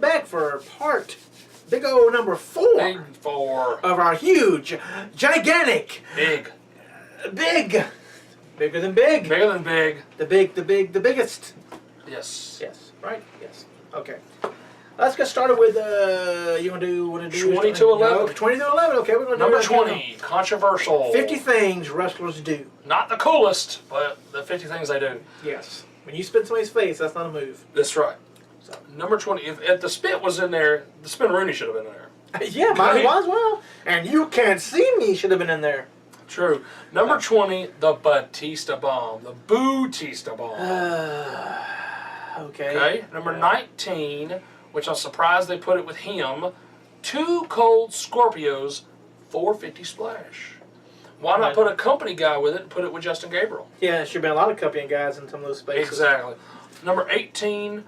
back for big old number 4. Big 4. Of our huge, gigantic, Big. Bigger than big. Bigger than big. The biggest. Yes. Yes. Right? Yes. Okay. Let's get started with, you want to do 20 to 11. No, 20 to 11. Okay, we're going to do Number 20, controversial. 50 things wrestlers do. Not the coolest, but the 50 things they do. Yes. When you spit somebody's face, that's not a move. That's right. So. Number 20, if the spit was in there, the spin Rooney should have been in there. Yeah, might as well. And you can't see me should have been in there. True. Number 20, the Batista Bomb. The Bootista Bomb. Okay. Okay. Number 19, which I'm surprised they put it with him, 2 Cold Scorpios, 450 splash. Why not put a company guy with it and put it with Justin Gabriel? Yeah, there should have been a lot of company guys in some of those spaces. Exactly. Number 18,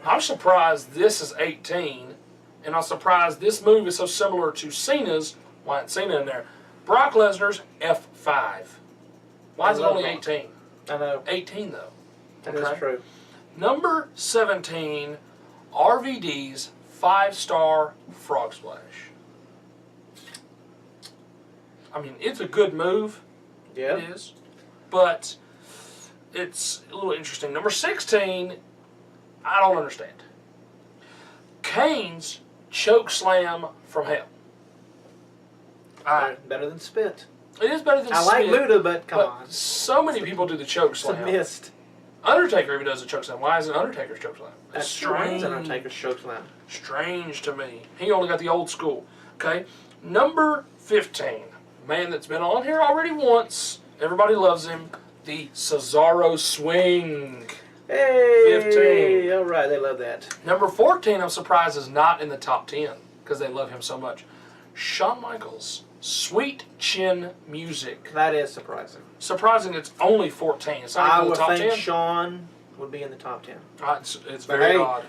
I'm surprised this is 18, and I'm surprised this move is so similar to Cena's. Why isn't Cena in there? Brock Lesnar's F5. Why is it only 18? I know. 18 though. That is true. Number 17, RVD's 5-star Frog Splash. I mean, it's a good move. Yeah. It is. But it's a little interesting. Number 16, I don't understand. Kane's choke slam from hell. Better than spit. It is better than I spit. like Luda, but come on. So many people do the choke slam. It's a mist. Undertaker even does the choke slam. Why isn't Undertaker's choke slam? That's strange. Undertaker's choke slam. Strange to me. He only got the old school. Okay. Number 15. Man that's been on here already once. Everybody loves him. The Cesaro Swing. Hey. 15. All right, they love that. Number 14, I'm surprised, is not in the top 10 because they love him so much. Shawn Michaels. Sweet Chin Music. That is surprising. Surprising it's only 14. It's not even in the top 10. I would think Shawn would be in the top 10. It's very odd.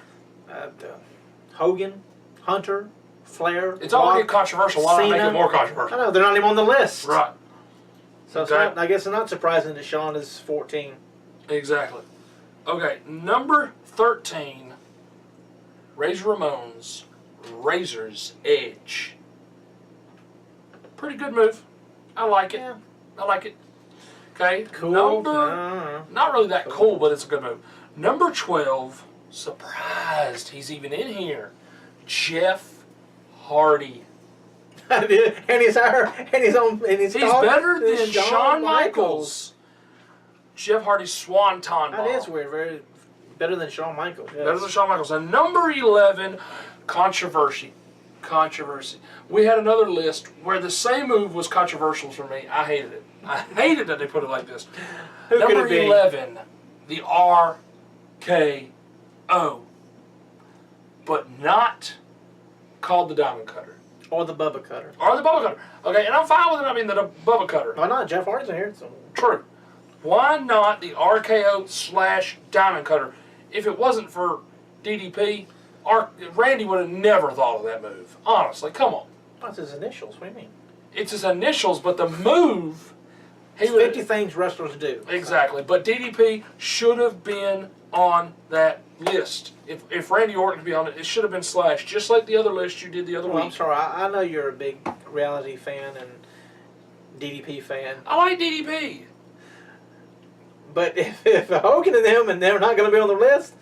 Hogan, Hunter, Flair. It's already controversial. Why not make it more I controversial? know, they're not even on the list. Right. So it's not, I guess it's not surprising that Shawn is 14. Exactly. Okay, number 13, Razor Ramon's Razor's Edge. Pretty good move. I like it. Yeah. I like it. Okay. Cool. Not really that cool, but it's a good move. Number 12, surprised he's even in here. Jeff Hardy. And he's better than Shawn Michaels. Jeff Hardy's Swanton Bomb. That is weird. Very better than Shawn Michaels. Yes. Better than Shawn Michaels. And number 11, controversy. We had another list where the same move was controversial for me. I hated it. I hated that they put it like this. Who number could it be? 11, the RKO. But not called the Diamond Cutter. Or the Bubba Cutter. Or the Bubba Cutter. Okay, and I'm fine with it not being the Bubba Cutter. Why not? Jeff Hardy's in here. So. True. Why not the RKO / Diamond Cutter? If it wasn't for DDP, Randy would have never thought of that move. Honestly, come on. That's his initials. What do you mean? It's his initials, but the move... It's 50 things wrestlers do. Exactly. But DDP should have been on that list. If Randy Orton could be on it, it should have been Slash, just like the other list you did the other week. I'm sorry. I know you're a big reality fan and DDP fan. I like DDP. But if Hogan and them and they're not going to be on the list,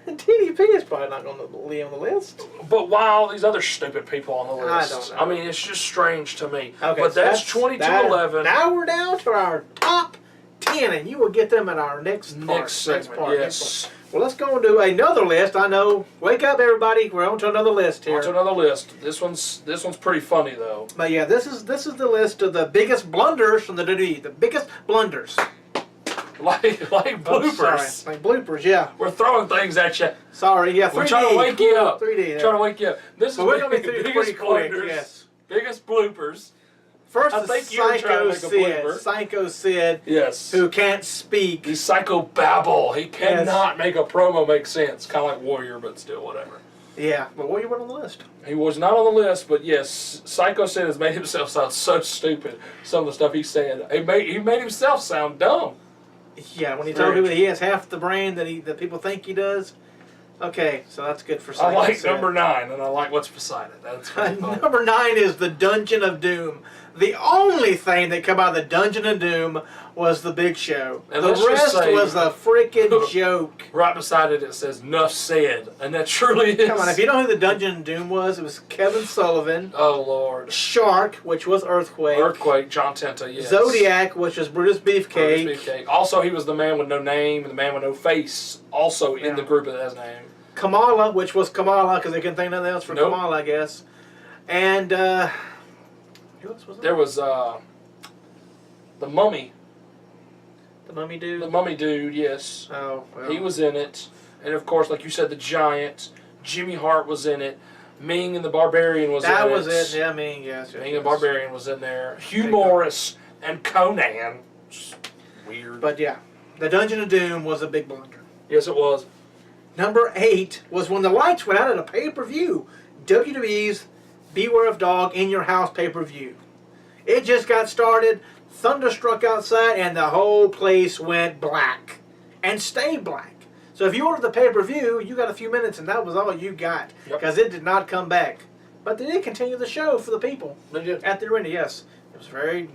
DDP is probably not going to be on the list. But why all these other stupid people on the list? I don't know. I mean, it's just strange to me. Okay, but so that's 22-11. Now we're down to our top 10, and you will get them in our next segment. Yes. Well, let's go and do another list. I know. Wake up, everybody. We're on to another list here. On to another list. This one's pretty funny though. But yeah, this is the list of the biggest blunders from the WWE. The biggest blunders. Like bloopers. Sorry. Like bloopers, yeah. We're throwing things at you. Sorry, yeah. 3D. We're trying to wake you up. 3D. Trying to wake you up. This is we're gonna be biggest pretty quick. blunders. Yes. Biggest bloopers. First, I the think you were trying to make a blooper. Psycho Sid. Yes. Who can't speak. He's psycho babble. He cannot make a promo make sense. Kind of like Warrior, but still whatever. Yeah, but Warrior wasn't on the list. He was not on the list, but yes, Psycho Sid has made himself sound so stupid. Some of the stuff he's saying, he made himself sound dumb. Yeah, when he told people that he has half the brain that people think he does. Okay, so that's good for I second. like number 9, and I like what's beside it. That's pretty fun. Number 9 is the Dungeon of Doom. The only thing that come out of the Dungeon of Doom was the Big Show. And the let's just rest say- was a freaking joke. Right beside it, it says "Nuff said," and that truly is. Come on, if you know who the Dungeon of Doom was, it was Kevin Sullivan. Oh Lord. Shark, which was Earthquake. Earthquake, John Tenta, yes. Zodiac, which was Brutus Beefcake. Brutus Beefcake. Also, he was the man with no name and the man with no face. Also in the group that has a name. Kamala, which was Kamala, because they couldn't think of nothing else for Nope. Kamala, I guess. And who else was There was the Mummy. the Mummy dude? The Mummy dude, yes. Oh, well. He was in it. And of course, like you said, the Giant. Jimmy Hart was in it. Ming and the Barbarian was in it. That was it. Yeah, I mean, yes. Ming and the Barbarian was in there. Hugh Morris and Conan. Just weird. But yeah, the Dungeon of Doom was a big blunder. Yes, it was. Number 8 was when the lights went out at a pay-per-view. WWE's Beware of Dog in Your House pay-per-view. It just got started. Thunder struck outside, and the whole place went black and stayed black. So if you ordered the pay-per-view, you got a few minutes, and that was all you got, because it did not come back. But they did continue the show for the people. They did. At the arena, yes. It was very...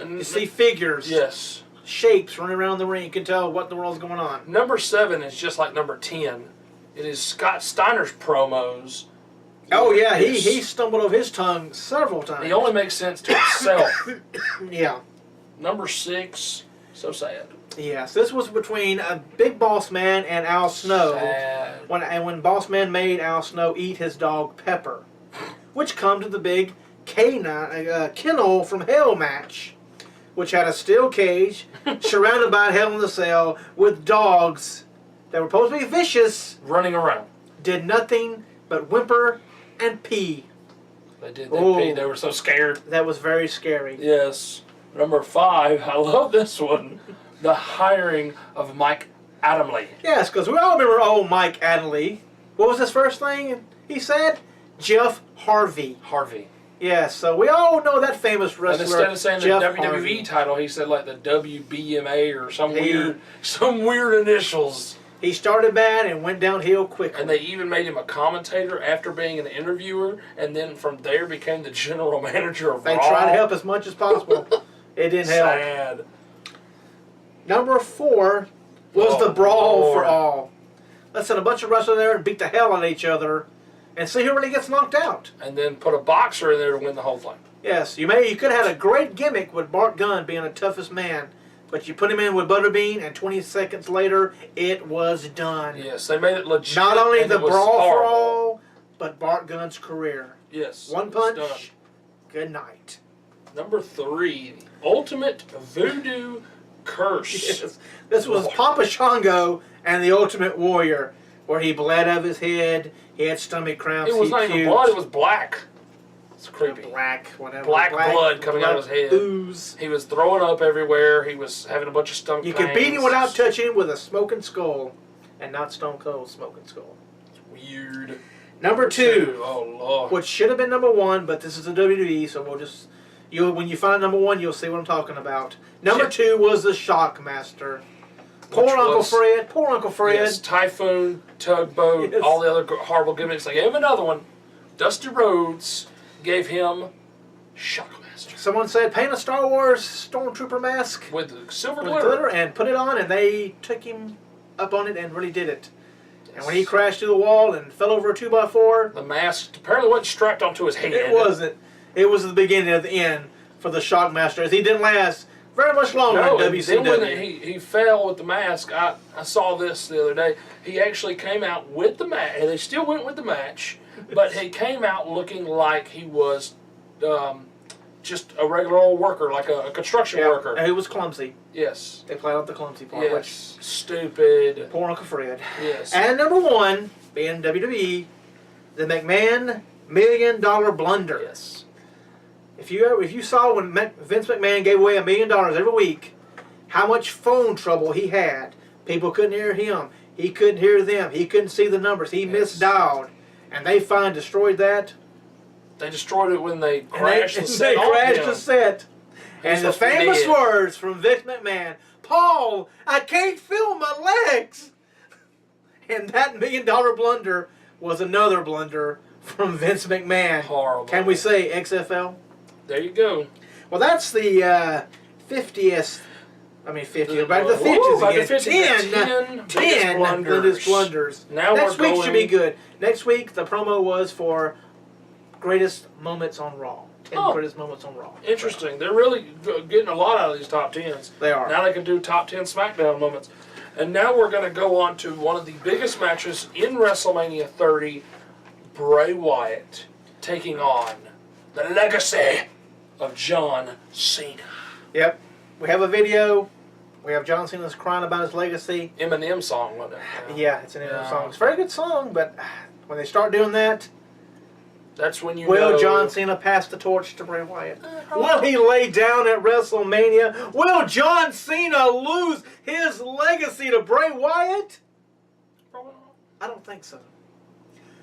And You see figures, yes. shapes running around the ring. You can tell what the world's going on. Number 7 is just like number 10. It is Scott Steiner's promos. Oh, yeah, Yes. he stumbled over his tongue several times. He only makes sense to himself. Yeah. Number 6, so sad. Yes, this was between a Big Boss Man and Al Snow. Sad. When Boss Man made Al Snow eat his dog Pepper, which come to the big Kennel from Hell match, which had a steel cage surrounded by a Hell in the Cell with dogs that were supposed to be vicious, Running around. did nothing but whimper and pee. They did. They pee. They were so scared. That was very scary. Yes. Number 5, I love this one. The hiring of Mike Adamle. Yes, because we all remember old Mike Adamle. What was his first thing he said? Jeff Harvey. Harvey. Yes, so we all know that famous wrestler. And instead of saying Jeff the WWE Harvey. title, he said like the WBMA or some weird initials. He started bad and went downhill quickly. And they even made him a commentator after being an interviewer, and then from there became the general manager of They Raw. tried to help as much as possible. It didn't help. Sad. Number 4 was the Brawl Lord. for All. Let's send a bunch of wrestlers there and beat the hell out of each other and see who really gets knocked out. And then put a boxer in there to win the whole thing. Yes, you could have had a great gimmick with Bart Gunn being the toughest man, but you put him in with Butterbean, and 20 seconds later, it was done. Yes, they made it legit. Not only and the it was Brawl for horrible. All, but Bart Gunn's career. Yes. One it was done. punch, good night. Number 3, the Ultimate Voodoo Curse. Yes. This was Papa Shango and the Ultimate Warrior, where he bled out of his head, he had stomach cramps, It was he not even puked. blood, it was black. It's creepy. Black, whatever. Black blood coming out of his head. Ooze. He was throwing up everywhere. He was having a bunch of stomach You pains. could beat him without touching him with a smoking skull, and not Stone Cold smoking skull. Weird. Number 2, Oh, Lord. which should have been number 1, but this is the WWE, so we'll just... when you find number 1, you'll see what I'm talking about. Number 2 was the Shockmaster. Poor Uncle Fred. Poor Uncle Fred. Yes, Typhoon, Tugboat, Yes. all the other horrible gimmicks. They gave him another one. Dusty Rhodes gave him Shockmaster. Someone said, paint a Star Wars Stormtrooper mask With the silver with glitter. glitter and put it on, and they took him up on it and really did it. And when he crashed through the wall and fell over a 2x4, The mask apparently wasn't strapped onto his head. it wasn't. It was the beginning of the end for the Shockmaster, as he didn't last very much longer No, in and WCW. then when he fell with the mask, I saw this the other day. He actually came out with the match, and they still went with the match, but he came out looking like he was just a regular old worker, like a construction worker. And he was clumsy. Yes. They played out the clumsy part. Yes. Stupid. Which, poor Uncle Fred. Yes. And number 1, being WWE, the McMahon $1 Million Blunder. Yes. If you saw when Vince McMahon gave away $1 million every week, how much phone trouble he had. People couldn't hear him. He couldn't hear them. He couldn't see the numbers. He misdialed. And they destroyed that. They destroyed it when they crashed the set. They on crashed him. the set. And the supposed to be famous dead. words from Vince McMahon, Paul, I can't feel my legs. And that $1 million blunder was another blunder from Vince McMahon. Horrible. Can we say XFL? There you go. Well, that's the 50th. I mean, 50th. By the 50th again. 10 blunders. Now Next we're week going... should be good. Next week, the promo was for greatest moments on Raw. 10 greatest moments on Raw. Interesting. They're really getting a lot out of these top 10s. They are. Now they can do top 10 SmackDown moments. And now we're going to go on to one of the biggest matches in WrestleMania 30, Bray Wyatt taking on the legacy of John Cena. Yep. We have a video. We have John Cena's crying about his legacy. Eminem song, wasn't it? Yeah, it's an Eminem song. It's a very good song, but when they start doing that, that's when you will know... John Cena pass the torch to Bray Wyatt? Will he lay down at WrestleMania? Will John Cena lose his legacy to Bray Wyatt? Probably not. I don't think so.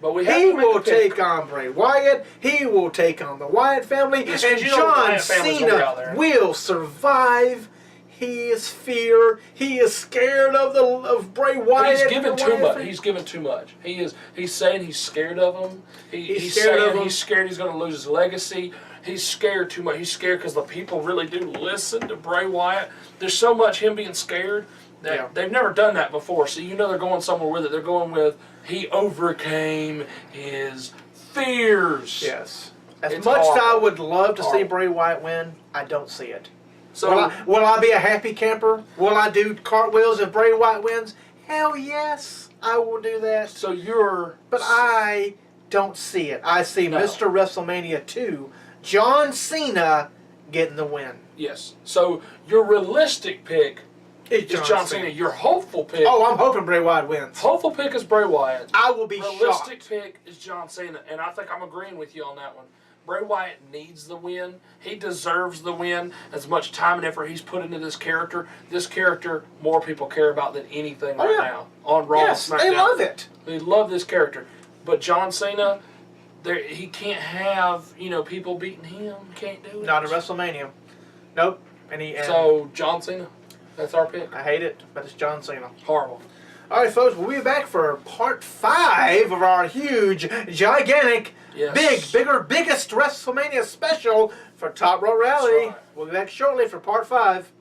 But we have He to make will a pick. take on Bray Wyatt. He will take on the Wyatt family. Yes, and you know the John Wyatt family's gonna be out Cena there. will survive. He is fear. He is scared of Bray Wyatt. He's given and the too Wyatt much. family. He's given too much. He's saying he's scared of him. He's scared saying of him. he's scared he's going to lose his legacy. He's scared too much. He's scared because the people really do listen to Bray Wyatt. There's so much him being scared that they've never done that before. So you know they're going somewhere with it. They're going with he overcame his fears. Yes. As It's much as I horrible. would love to see Horrible. Bray Wyatt win, I don't see it. So Will I be a happy camper? Will I do cartwheels if Bray Wyatt wins? Hell yes, I will do that. so you're But I don't see it. I see No. Mr. WrestleMania 2, John Cena getting the win. yes. So your realistic pick It's is John Cena. Your hopeful pick. Oh, I'm hoping Bray Wyatt wins. Hopeful pick is Bray Wyatt. I will be Realistic shocked. pick is John Cena, and I think I'm agreeing with you on that one. Bray Wyatt needs the win. He deserves the win. As much time and effort he's put into this character more people care about than anything right now on Raw Yes, and SmackDown. they love it. They love this character. But John Cena, he can't have people beating him. Can't do it. Not at WrestleMania. Nope. And So John Cena, that's our pick. I hate it, but it's John Cena. Horrible. All right, folks, we'll be back for part 5 of our huge, gigantic, Yes. biggest WrestleMania special for Top Row Rally. That's right. We'll be back shortly for part 5.